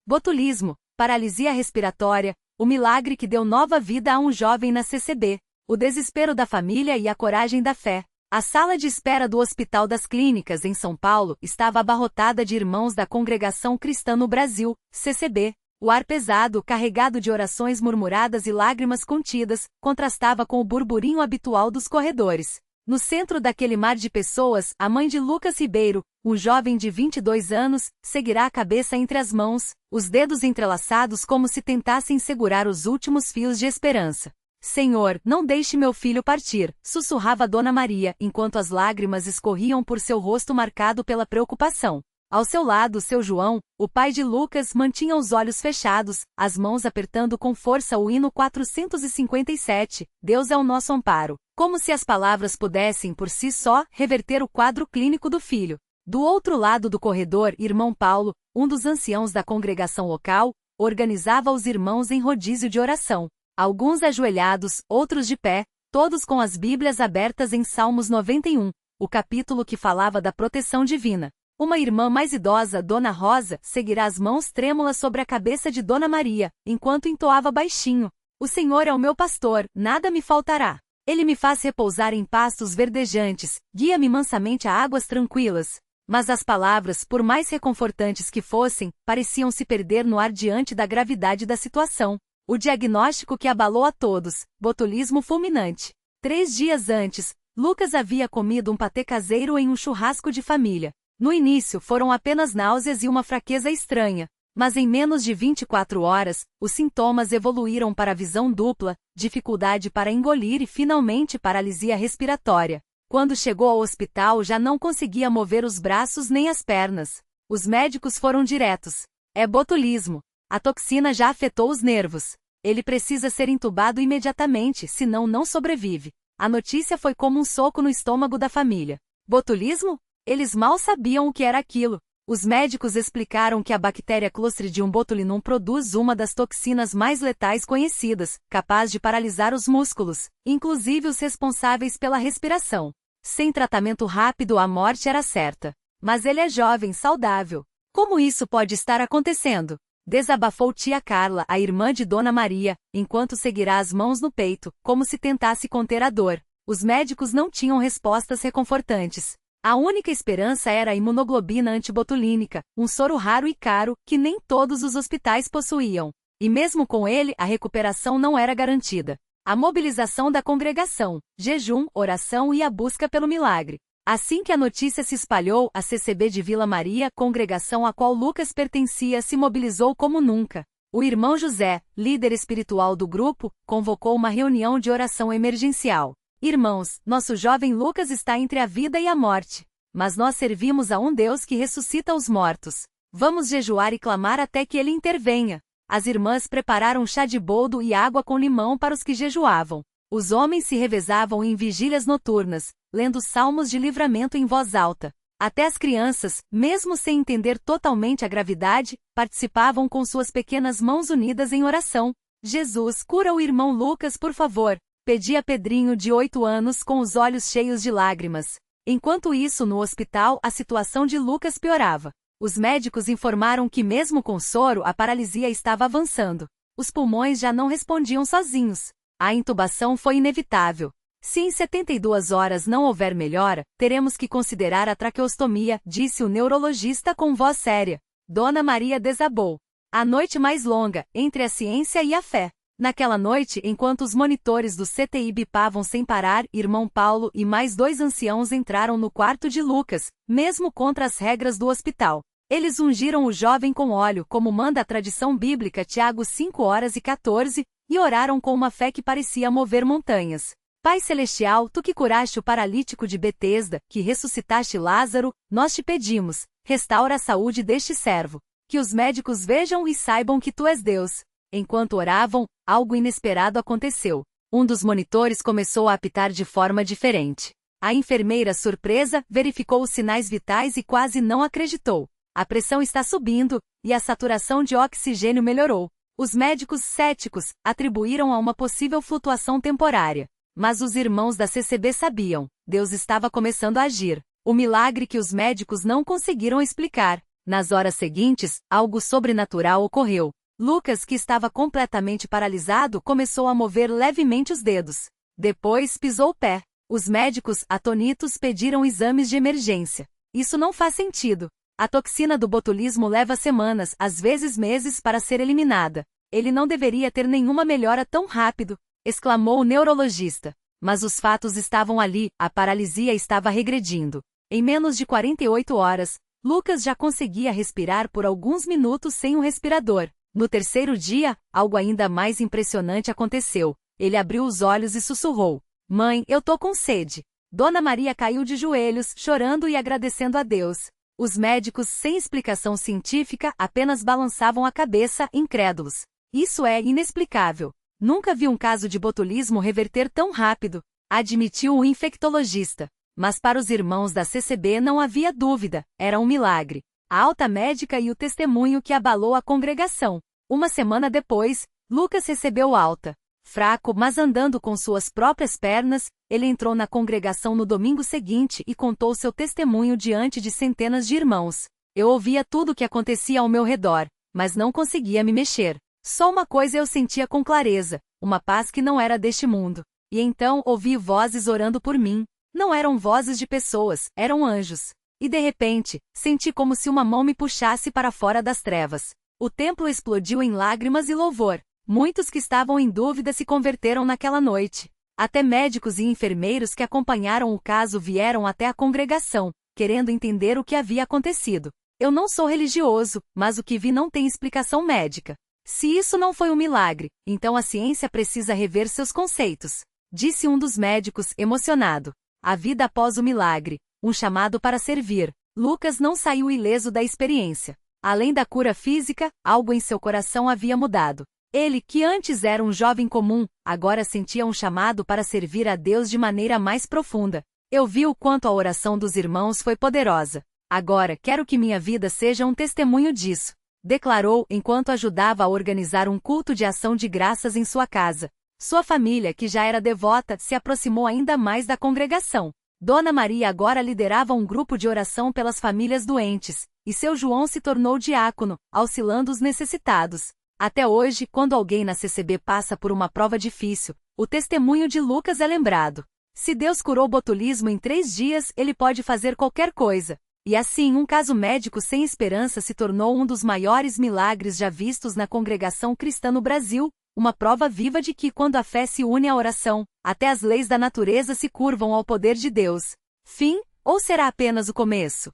Botulismo, paralisia respiratória, o milagre que deu nova vida a um jovem na CCB, o desespero da família e a coragem da fé. A sala de espera do Hospital das Clínicas em São Paulo estava abarrotada de irmãos da Congregação Cristã no Brasil, CCB. O ar pesado, carregado de orações murmuradas e lágrimas contidas, contrastava com o burburinho habitual dos corredores. No centro daquele mar de pessoas, a mãe de Lucas Ribeiro, um jovem de 22 anos, seguirá a cabeça entre as mãos, os dedos entrelaçados como se tentassem segurar os últimos fios de esperança. Senhor, não deixe meu filho partir, sussurrava Dona Maria, enquanto as lágrimas escorriam por seu rosto marcado pela preocupação. Ao seu lado, seu João, o pai de Lucas, mantinha os olhos fechados, as mãos apertando com força o hino 457, Deus é o nosso amparo, como se as palavras pudessem, por si só, reverter o quadro clínico do filho. Do outro lado do corredor, irmão Paulo, um dos anciãos da congregação local, organizava os irmãos em rodízio de oração. Alguns ajoelhados, outros de pé, todos com as Bíblias abertas em Salmos 91, o capítulo que falava da proteção divina. Uma irmã mais idosa, Dona Rosa, seguirá as mãos trêmulas sobre a cabeça de Dona Maria, enquanto entoava baixinho: O Senhor é o meu pastor, nada me faltará. Ele me faz repousar em pastos verdejantes, guia-me mansamente a águas tranquilas. Mas as palavras, por mais reconfortantes que fossem, pareciam se perder no ar diante da gravidade da situação. O diagnóstico que abalou a todos: botulismo fulminante. 3 dias antes, Lucas havia comido um patê caseiro em um churrasco de família. No início foram apenas náuseas e uma fraqueza estranha, mas em menos de 24 horas, os sintomas evoluíram para visão dupla, dificuldade para engolir e finalmente paralisia respiratória. Quando chegou ao hospital já não conseguia mover os braços nem as pernas. Os médicos foram diretos: é botulismo. A toxina já afetou os nervos. Ele precisa ser entubado imediatamente, senão não sobrevive. A notícia foi como um soco no estômago da família. Botulismo? Eles mal sabiam o que era aquilo. Os médicos explicaram que a bactéria Clostridium botulinum produz uma das toxinas mais letais conhecidas, capaz de paralisar os músculos, inclusive os responsáveis pela respiração. Sem tratamento rápido, a morte era certa. Mas ele é jovem, saudável. Como isso pode estar acontecendo? Desabafou tia Carla, a irmã de Dona Maria, enquanto seguirá as mãos no peito, como se tentasse conter a dor. Os médicos não tinham respostas reconfortantes. A única esperança era a imunoglobina antibotulínica, um soro raro e caro, que nem todos os hospitais possuíam. E mesmo com ele, a recuperação não era garantida. A mobilização da congregação, jejum, oração e a busca pelo milagre. Assim que a notícia se espalhou, a CCB de Vila Maria, congregação a qual Lucas pertencia, se mobilizou como nunca. O irmão José, líder espiritual do grupo, convocou uma reunião de oração emergencial. Irmãos, nosso jovem Lucas está entre a vida e a morte. Mas nós servimos a um Deus que ressuscita os mortos. Vamos jejuar e clamar até que ele intervenha. As irmãs prepararam chá de boldo e água com limão para os que jejuavam. Os homens se revezavam em vigílias noturnas, lendo salmos de livramento em voz alta. Até as crianças, mesmo sem entender totalmente a gravidade, participavam com suas pequenas mãos unidas em oração. Jesus, cura o irmão Lucas, por favor, pedia Pedrinho de 8 anos com os olhos cheios de lágrimas. Enquanto isso, no hospital, a situação de Lucas piorava. Os médicos informaram que mesmo com soro, a paralisia estava avançando. Os pulmões já não respondiam sozinhos. A intubação foi inevitável. Se em 72 horas não houver melhora, teremos que considerar a traqueostomia, disse o neurologista com voz séria. Dona Maria desabou. A noite mais longa, entre a ciência e a fé. Naquela noite, enquanto os monitores do CTI bipavam sem parar, irmão Paulo e mais 2 anciãos entraram no quarto de Lucas, mesmo contra as regras do hospital. Eles ungiram o jovem com óleo, como manda a tradição bíblica Tiago 5:14, e oraram com uma fé que parecia mover montanhas. Pai Celestial, tu que curaste o paralítico de Betesda, que ressuscitaste Lázaro, nós te pedimos, restaura a saúde deste servo. Que os médicos vejam e saibam que tu és Deus. Enquanto oravam, algo inesperado aconteceu. Um dos monitores começou a apitar de forma diferente. A enfermeira, surpresa, verificou os sinais vitais e quase não acreditou. A pressão está subindo, e a saturação de oxigênio melhorou. Os médicos céticos atribuíram a uma possível flutuação temporária. Mas os irmãos da CCB sabiam, Deus estava começando a agir. O milagre que os médicos não conseguiram explicar. Nas horas seguintes, algo sobrenatural ocorreu. Lucas, que estava completamente paralisado, começou a mover levemente os dedos. Depois pisou o pé. Os médicos, atônitos, pediram exames de emergência. Isso não faz sentido. A toxina do botulismo leva semanas, às vezes meses, para ser eliminada. Ele não deveria ter nenhuma melhora tão rápido, exclamou o neurologista. Mas os fatos estavam ali, a paralisia estava regredindo. Em menos de 48 horas, Lucas já conseguia respirar por alguns minutos sem um respirador. No terceiro dia, algo ainda mais impressionante aconteceu. Ele abriu os olhos e sussurrou: "Mãe, eu tô com sede." Dona Maria caiu de joelhos, chorando e agradecendo a Deus. Os médicos, sem explicação científica, apenas balançavam a cabeça, incrédulos. Isso é inexplicável. Nunca vi um caso de botulismo reverter tão rápido, admitiu o infectologista. Mas para os irmãos da CCB não havia dúvida, era um milagre. A alta médica e o testemunho que abalou a congregação. Uma semana depois, Lucas recebeu alta. Fraco, mas andando com suas próprias pernas, ele entrou na congregação no domingo seguinte e contou seu testemunho diante de centenas de irmãos. Eu ouvia tudo o que acontecia ao meu redor, mas não conseguia me mexer. Só uma coisa eu sentia com clareza, uma paz que não era deste mundo. E então ouvi vozes orando por mim. Não eram vozes de pessoas, eram anjos. E de repente, senti como se uma mão me puxasse para fora das trevas. O templo explodiu em lágrimas e louvor. Muitos que estavam em dúvida se converteram naquela noite. Até médicos e enfermeiros que acompanharam o caso vieram até a congregação, querendo entender o que havia acontecido. Eu não sou religioso, mas o que vi não tem explicação médica. Se isso não foi um milagre, então a ciência precisa rever seus conceitos, disse um dos médicos, emocionado. A vida após o milagre, um chamado para servir. Lucas não saiu ileso da experiência. Além da cura física, algo em seu coração havia mudado. Ele, que antes era um jovem comum, agora sentia um chamado para servir a Deus de maneira mais profunda. Eu vi o quanto a oração dos irmãos foi poderosa. Agora quero que minha vida seja um testemunho disso, declarou enquanto ajudava a organizar um culto de ação de graças em sua casa. Sua família, que já era devota, se aproximou ainda mais da congregação. Dona Maria agora liderava um grupo de oração pelas famílias doentes, e seu João se tornou diácono, auxiliando os necessitados. Até hoje, quando alguém na CCB passa por uma prova difícil, o testemunho de Lucas é lembrado. Se Deus curou botulismo em 3 dias, Ele pode fazer qualquer coisa. E assim, um caso médico sem esperança se tornou um dos maiores milagres já vistos na congregação cristã no Brasil, uma prova viva de que quando a fé se une à oração, até as leis da natureza se curvam ao poder de Deus. Fim? Ou será apenas o começo?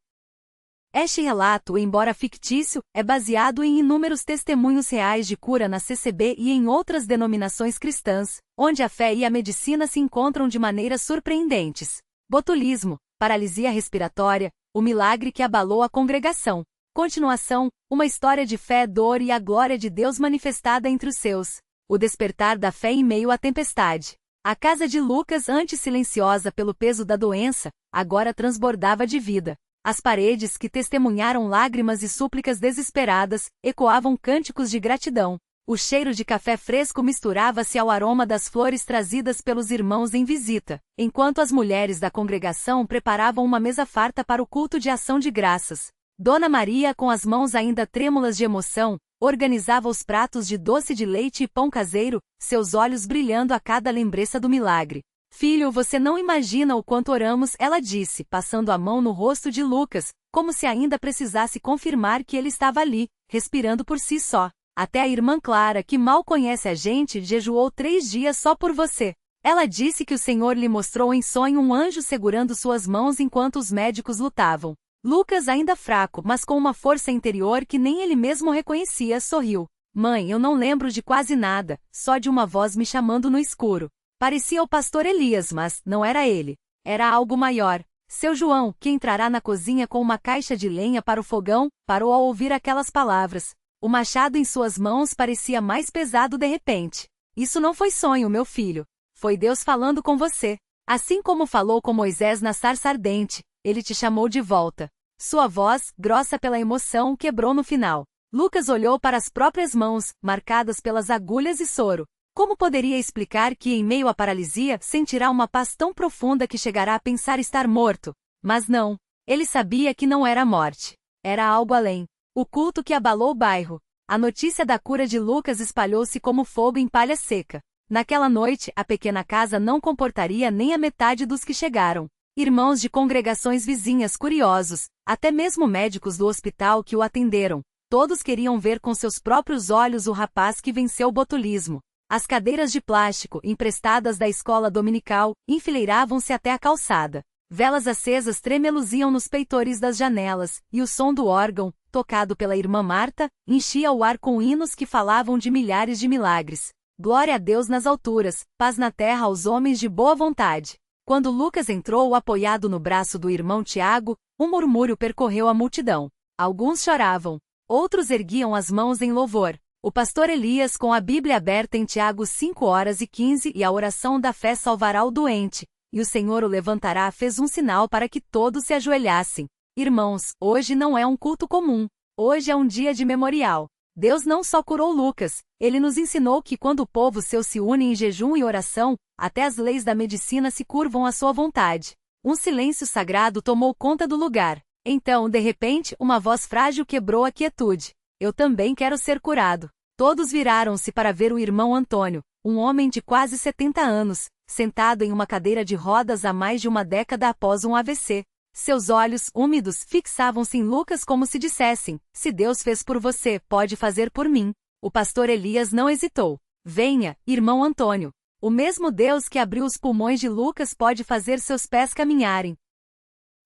Este relato, embora fictício, é baseado em inúmeros testemunhos reais de cura na CCB e em outras denominações cristãs, onde a fé e a medicina se encontram de maneiras surpreendentes. Botulismo, paralisia respiratória, o milagre que abalou a congregação. Continuação, uma história de fé, dor e a glória de Deus manifestada entre os seus. O despertar da fé em meio à tempestade. A casa de Lucas, antes silenciosa pelo peso da doença, agora transbordava de vida. As paredes, que testemunharam lágrimas e súplicas desesperadas, ecoavam cânticos de gratidão. O cheiro de café fresco misturava-se ao aroma das flores trazidas pelos irmãos em visita, enquanto as mulheres da congregação preparavam uma mesa farta para o culto de ação de graças. Dona Maria, com as mãos ainda trêmulas de emoção, organizava os pratos de doce de leite e pão caseiro, seus olhos brilhando a cada lembrança do milagre. "Filho, você não imagina o quanto oramos", ela disse, passando a mão no rosto de Lucas, como se ainda precisasse confirmar que ele estava ali, respirando por si só. "Até a irmã Clara, que mal conhece a gente, jejuou 3 dias só por você." Ela disse que o Senhor lhe mostrou em sonho um anjo segurando suas mãos enquanto os médicos lutavam. Lucas, ainda fraco, mas com uma força interior que nem ele mesmo reconhecia, sorriu. "Mãe, eu não lembro de quase nada, só de uma voz me chamando no escuro. Parecia o pastor Elias, mas não era ele. Era algo maior. Seu João, que entrará na cozinha com uma caixa de lenha para o fogão, parou ao ouvir aquelas palavras. O machado em suas mãos parecia mais pesado de repente. Isso não foi sonho, meu filho. Foi Deus falando com você. Assim como falou com Moisés na sarça ardente, ele te chamou de volta." Sua voz, grossa pela emoção, quebrou no final. Lucas olhou para as próprias mãos, marcadas pelas agulhas e soro. Como poderia explicar que, em meio à paralisia, sentirá uma paz tão profunda que chegará a pensar estar morto? Mas não. Ele sabia que não era a morte. Era algo além. O culto que abalou o bairro. A notícia da cura de Lucas espalhou-se como fogo em palha seca. Naquela noite, a pequena casa não comportaria nem a metade dos que chegaram. Irmãos de congregações vizinhas curiosos, até mesmo médicos do hospital que o atenderam. Todos queriam ver com seus próprios olhos o rapaz que venceu o botulismo. As cadeiras de plástico, emprestadas da escola dominical, enfileiravam-se até a calçada. Velas acesas tremeluziam nos peitores das janelas, e o som do órgão, tocado pela irmã Marta, enchia o ar com hinos que falavam de milhares de milagres. Glória a Deus nas alturas, paz na terra aos homens de boa vontade. Quando Lucas entrou apoiado no braço do irmão Tiago, um murmúrio percorreu a multidão. Alguns choravam. Outros erguiam as mãos em louvor. O pastor Elias com a Bíblia aberta em Tiago 5:15 e a oração da fé salvará o doente, e o Senhor o levantará fez um sinal para que todos se ajoelhassem. Irmãos, hoje não é um culto comum. Hoje é um dia de memorial. Deus não só curou Lucas, ele nos ensinou que quando o povo seu se une em jejum e oração, até as leis da medicina se curvam à sua vontade. Um silêncio sagrado tomou conta do lugar. Então, de repente, uma voz frágil quebrou a quietude. Eu também quero ser curado. Todos viraram-se para ver o irmão Antônio, um homem de quase 70 anos, sentado em uma cadeira de rodas há mais de uma década após um AVC. Seus olhos, úmidos, fixavam-se em Lucas como se dissessem, se Deus fez por você, pode fazer por mim. O pastor Elias não hesitou. Venha, irmão Antônio. O mesmo Deus que abriu os pulmões de Lucas pode fazer seus pés caminharem.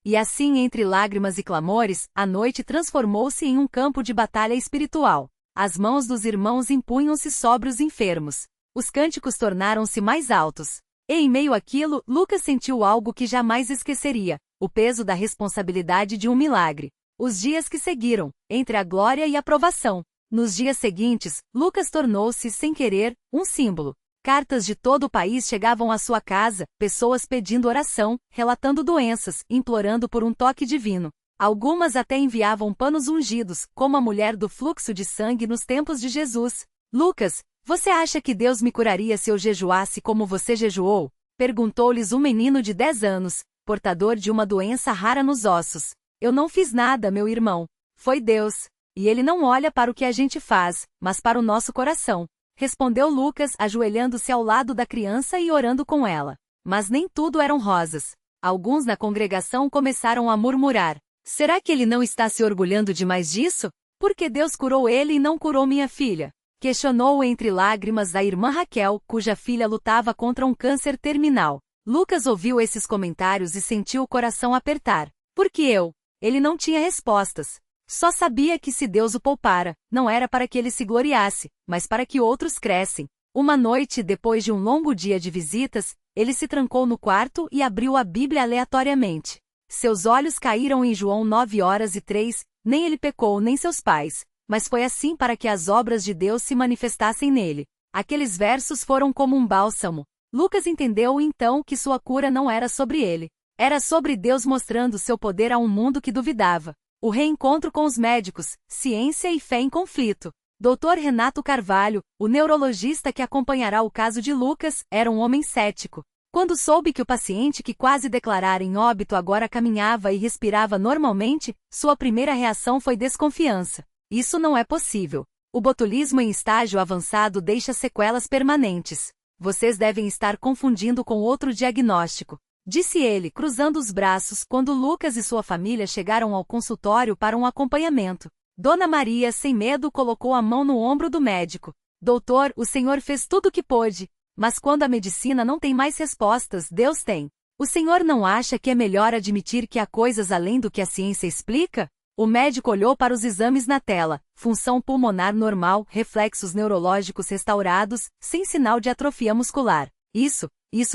E assim, entre lágrimas e clamores, a noite transformou-se em um campo de batalha espiritual. As mãos dos irmãos impunham-se sobre os enfermos. Os cânticos tornaram-se mais altos. E em meio àquilo, Lucas sentiu algo que jamais esqueceria: o peso da responsabilidade de um milagre. Os dias que seguiram, entre a glória e a provação. Nos dias seguintes, Lucas tornou-se, sem querer, um símbolo. Cartas de todo o país chegavam à sua casa, pessoas pedindo oração, relatando doenças, implorando por um toque divino. Algumas até enviavam panos ungidos, como a mulher do fluxo de sangue nos tempos de Jesus. Lucas, você acha que Deus me curaria se eu jejuasse como você jejuou? Perguntou-lhes um menino de 10 anos, portador de uma doença rara nos ossos. Eu não fiz nada, meu irmão. Foi Deus. E ele não olha para o que a gente faz, mas para o nosso coração. Respondeu Lucas, ajoelhando-se ao lado da criança e orando com ela. Mas nem tudo eram rosas. Alguns na congregação começaram a murmurar. Será que ele não está se orgulhando demais disso? Por que Deus curou ele e não curou minha filha? Questionou entre lágrimas a irmã Raquel, cuja filha lutava contra um câncer terminal. Lucas ouviu esses comentários e sentiu o coração apertar. Por que eu? Ele não tinha respostas. Só sabia que se Deus o poupara, não era para que ele se gloriasse, mas para que outros crescem. Uma noite, depois de um longo dia de visitas, ele se trancou no quarto e abriu a Bíblia aleatoriamente. Seus olhos caíram em João 9:3, nem ele pecou nem seus pais, mas foi assim para que as obras de Deus se manifestassem nele. Aqueles versos foram como um bálsamo. Lucas entendeu então que sua cura não era sobre ele. Era sobre Deus mostrando seu poder a um mundo que duvidava. O reencontro com os médicos, ciência e fé em conflito. Dr. Renato Carvalho, o neurologista que acompanhará o caso de Lucas, era um homem cético. Quando soube que o paciente que quase declarara em óbito agora caminhava e respirava normalmente, sua primeira reação foi desconfiança. Isso não é possível. O botulismo em estágio avançado deixa sequelas permanentes. Vocês devem estar confundindo com outro diagnóstico, disse ele, cruzando os braços, quando Lucas e sua família chegaram ao consultório para um acompanhamento. Dona Maria, sem medo, colocou a mão no ombro do médico. Doutor, o senhor fez tudo o que pôde. Mas quando a medicina não tem mais respostas, Deus tem. O senhor não acha que é melhor admitir que há coisas além do que a ciência explica? O médico olhou para os exames na tela. Função pulmonar normal, reflexos neurológicos restaurados, sem sinal de atrofia muscular. Isso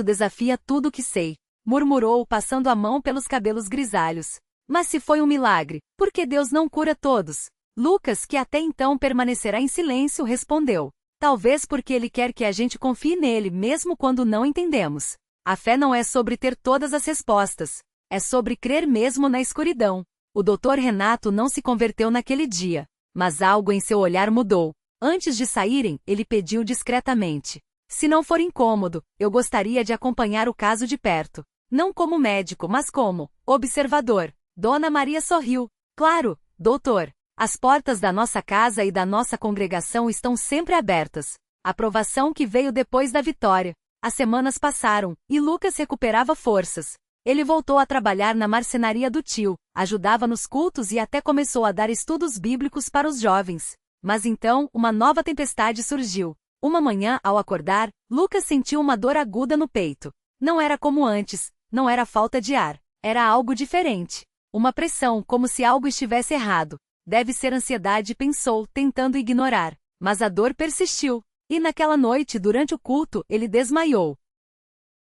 desafia tudo o que sei. Murmurou, passando a mão pelos cabelos grisalhos. Mas se foi um milagre, por que Deus não cura todos? Lucas, que até então permanecerá em silêncio, respondeu. Talvez porque ele quer que a gente confie nele mesmo quando não entendemos. A fé não é sobre ter todas as respostas. É sobre crer mesmo na escuridão. O Dr. Renato não se converteu naquele dia. Mas algo em seu olhar mudou. Antes de saírem, ele pediu discretamente. Se não for incômodo, eu gostaria de acompanhar o caso de perto. Não como médico, mas como observador. Dona Maria sorriu. Claro, Doutor, as portas da nossa casa e da nossa congregação estão sempre abertas. Aprovação que veio depois da vitória. As semanas passaram, e Lucas recuperava forças. Ele voltou a trabalhar na marcenaria do tio, ajudava nos cultos e até começou a dar estudos bíblicos para os jovens. Mas então, uma nova tempestade surgiu. Uma manhã, ao acordar, Lucas sentiu uma dor aguda no peito. Não era como antes, não era falta de ar. Era algo diferente. Uma pressão, como se algo estivesse errado. Deve ser ansiedade, pensou, tentando ignorar. Mas a dor persistiu. E naquela noite, durante o culto, ele desmaiou.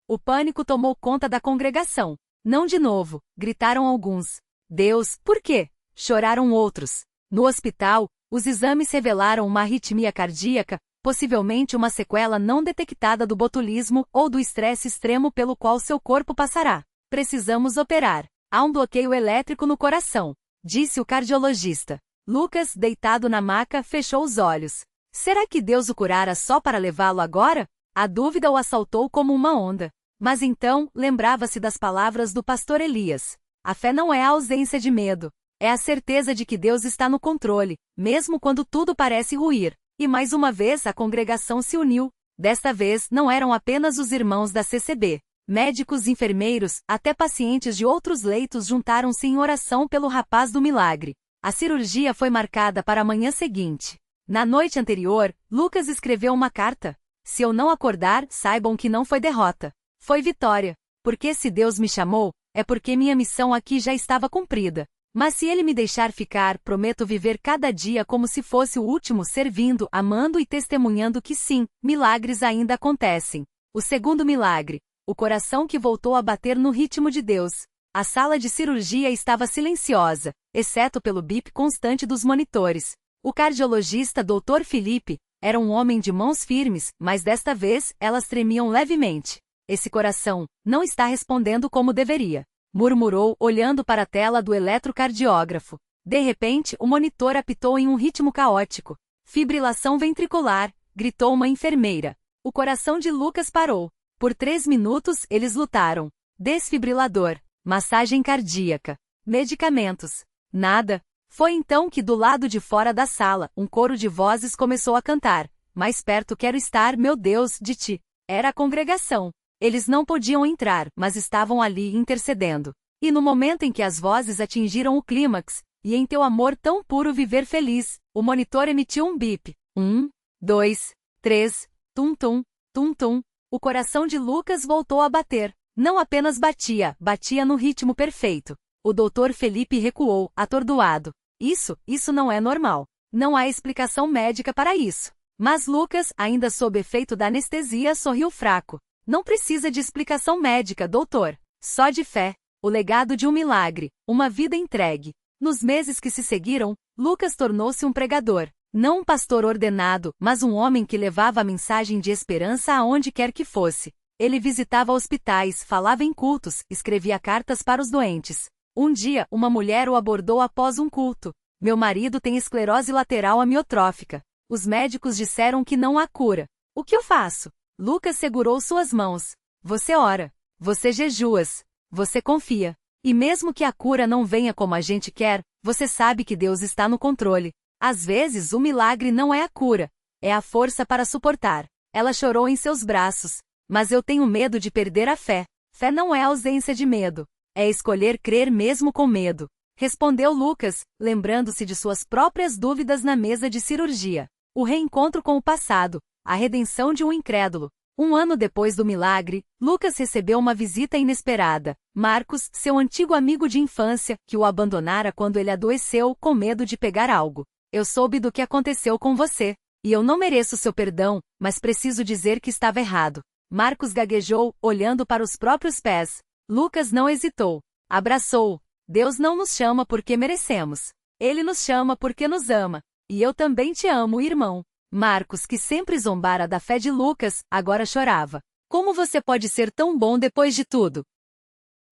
O pânico tomou conta da congregação. Não de novo, gritaram alguns. Deus, por quê? Choraram outros. No hospital, os exames revelaram uma arritmia cardíaca, possivelmente uma sequela não detectada do botulismo ou do estresse extremo pelo qual seu corpo passará. Precisamos operar. Há um bloqueio elétrico no coração, disse o cardiologista. Lucas, deitado na maca, fechou os olhos. Será que Deus o curara só para levá-lo agora? A dúvida o assaltou como uma onda. Mas então, lembrava-se das palavras do pastor Elias. A fé não é a ausência de medo. É a certeza de que Deus está no controle, mesmo quando tudo parece ruir. E mais uma vez a congregação se uniu. Desta vez não eram apenas os irmãos da CCB. Médicos, enfermeiros, até pacientes de outros leitos juntaram-se em oração pelo rapaz do milagre. A cirurgia foi marcada para a manhã seguinte. Na noite anterior, Lucas escreveu uma carta. Se eu não acordar, saibam que não foi derrota. Foi vitória. Porque se Deus me chamou, é porque minha missão aqui já estava cumprida. Mas se Ele me deixar ficar, prometo viver cada dia como se fosse o último, servindo, amando e testemunhando que sim, milagres ainda acontecem. O segundo milagre. O coração que voltou a bater no ritmo de Deus. A sala de cirurgia estava silenciosa, exceto pelo bip constante dos monitores. O cardiologista Dr. Felipe era um homem de mãos firmes, mas desta vez elas tremiam levemente. Esse coração não está respondendo como deveria, murmurou, olhando para a tela do eletrocardiógrafo. De repente, o monitor apitou em um ritmo caótico. Fibrilação ventricular, gritou uma enfermeira. O coração de Lucas parou. Por 3 minutos, eles lutaram. Desfibrilador, massagem cardíaca, medicamentos. Nada. Foi então que do lado de fora da sala, um coro de vozes começou a cantar. Mais perto quero estar, meu Deus, de ti. Era a congregação. Eles não podiam entrar, mas estavam ali intercedendo. E no momento em que as vozes atingiram o clímax, e em teu amor tão puro viver feliz, o monitor emitiu um bip. 1, 2, 3, tum-tum, tum-tum. O coração de Lucas voltou a bater. Não apenas batia, batia no ritmo perfeito. O Dr. Felipe recuou, atordoado. Isso não é normal. Não há explicação médica para isso. Mas Lucas, ainda sob efeito da anestesia, sorriu fraco. Não precisa de explicação médica, doutor. Só de fé. O legado de um milagre. Uma vida entregue. Nos meses que se seguiram, Lucas tornou-se um pregador. Não um pastor ordenado, mas um homem que levava a mensagem de esperança aonde quer que fosse. Ele visitava hospitais, falava em cultos, escrevia cartas para os doentes. Um dia, uma mulher o abordou após um culto. Meu marido tem esclerose lateral amiotrófica. Os médicos disseram que não há cura. O que eu faço? Lucas segurou suas mãos. Você ora. Você jejuas. Você confia. E mesmo que a cura não venha como a gente quer, você sabe que Deus está no controle. Às vezes o milagre não é a cura. É a força para suportar. Ela chorou em seus braços. Mas eu tenho medo de perder a fé. Fé não é ausência de medo. É escolher crer mesmo com medo. Respondeu Lucas, lembrando-se de suas próprias dúvidas na mesa de cirurgia. O reencontro com o passado. A redenção de um incrédulo. 1 ano depois do milagre, Lucas recebeu uma visita inesperada. Marcos, seu antigo amigo de infância, que o abandonara quando ele adoeceu, com medo de pegar algo. Eu soube do que aconteceu com você. E eu não mereço seu perdão, mas preciso dizer que estava errado. Marcos gaguejou, olhando para os próprios pés. Lucas não hesitou. Abraçou-o. Deus não nos chama porque merecemos. Ele nos chama porque nos ama. E eu também te amo, irmão. Marcos, que sempre zombara da fé de Lucas, agora chorava. Como você pode ser tão bom depois de tudo?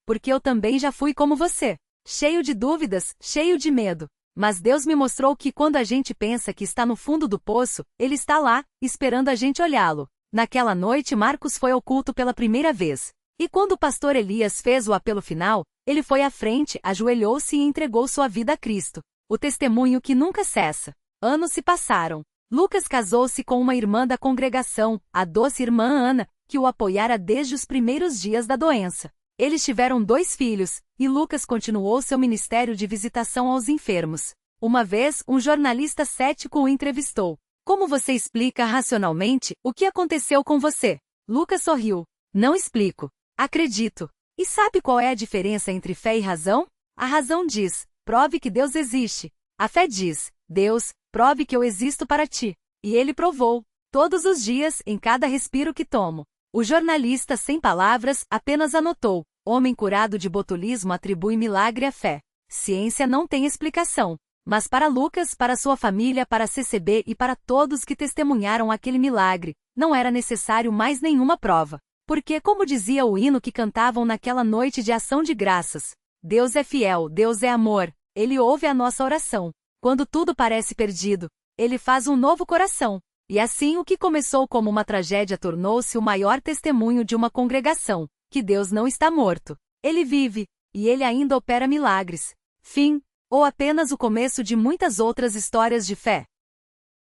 Porque eu também já fui como você. Cheio de dúvidas, cheio de medo. Mas Deus me mostrou que quando a gente pensa que está no fundo do poço, Ele está lá, esperando a gente olhá-lo. Naquela noite Marcos foi ao culto pela primeira vez. E quando o pastor Elias fez o apelo final, ele foi à frente, ajoelhou-se e entregou sua vida a Cristo. O testemunho que nunca cessa. Anos se passaram. Lucas casou-se com uma irmã da congregação, a doce irmã Ana, que o apoiara desde os primeiros dias da doença. Eles tiveram 2 filhos, e Lucas continuou seu ministério de visitação aos enfermos. Uma vez, um jornalista cético o entrevistou. Como você explica racionalmente o que aconteceu com você? Lucas sorriu. Não explico. Acredito. E sabe qual é a diferença entre fé e razão? A razão diz, prove que Deus existe. A fé diz, Deus, prove que eu existo para ti. E ele provou. Todos os dias, em cada respiro que tomo. O jornalista, sem palavras, apenas anotou. Homem curado de botulismo atribui milagre à fé. Ciência não tem explicação. Mas para Lucas, para sua família, para a CCB e para todos que testemunharam aquele milagre, não era necessário mais nenhuma prova. Porque, como dizia o hino que cantavam naquela noite de ação de graças, Deus é fiel, Deus é amor, Ele ouve a nossa oração. Quando tudo parece perdido, Ele faz um novo coração. E assim o que começou como uma tragédia tornou-se o maior testemunho de uma congregação, que Deus não está morto. Ele vive, e Ele ainda opera milagres. Fim. Ou apenas o começo de muitas outras histórias de fé.